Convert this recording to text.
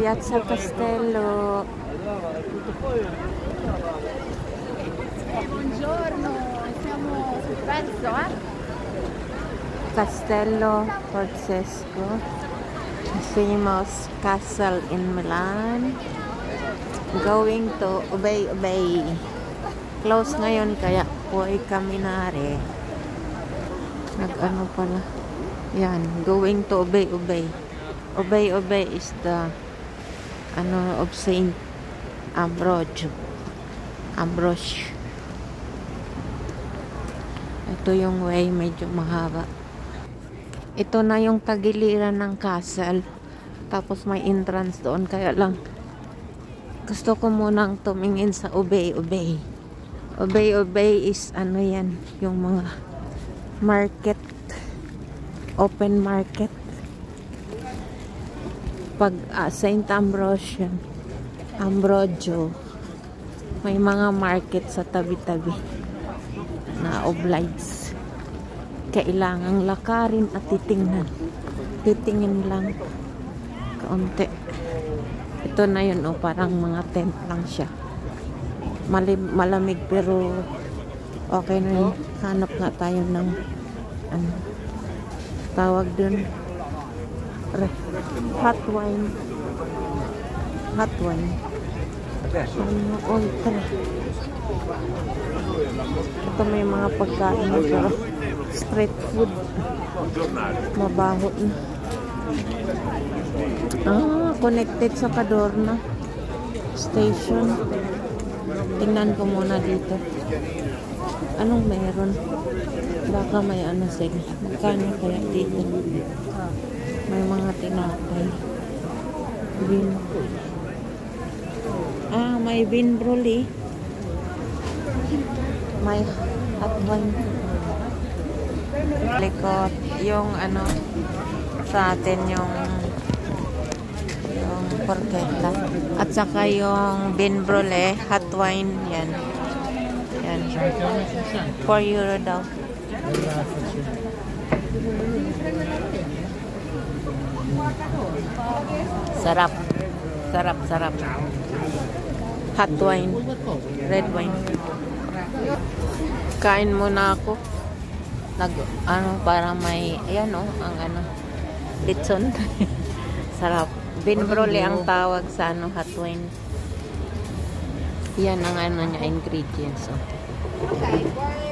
Piazza Castello. Buongiorno, siamo sul pezzo, Castello Forzesco, famous castle in Milan. Going to Ubay. Close ngayon kaya buhay kami nare. Nag-ano pala. Yan, going to Ubay. Ubay is the of Saint Ambrose. Ito yung way, medyo mahaba. Ito na yung tagiliran ng castle. Tapos may entrance doon. Kaya lang, gusto ko munang tumingin sa Ubay. Ubay is yan, yung mga market. Open market. Pag Saint Ambrosio, may mga market sa tabi-tabi na obliges. Kailangang lakarin at titingin lang kaunti. Ito na yun, parang mga tent lang siya. Malamig pero okay na yun. Hanap nga tayo ng tawag dun, hot wine. Tara. Ito may mga pagkain na pero street food. Mabaho na. Connected sa Cadorna Station. Tingnan ko muna dito. Anong meron? Baka may sila. Magkano kaya dito? May mga tinapay. May bean brûlée. May hot wine. Likod, yung sa atin yung porchetta. At saka yung bean brûlée, hot wine, yan. 4 euro daw. Sarap. Hot wine. Red wine. Kain muna ako. Para may, ang litson. Sarap. Bean brûlée ang tawag sa hot wine. Yan ang niya, ingredients. Okay.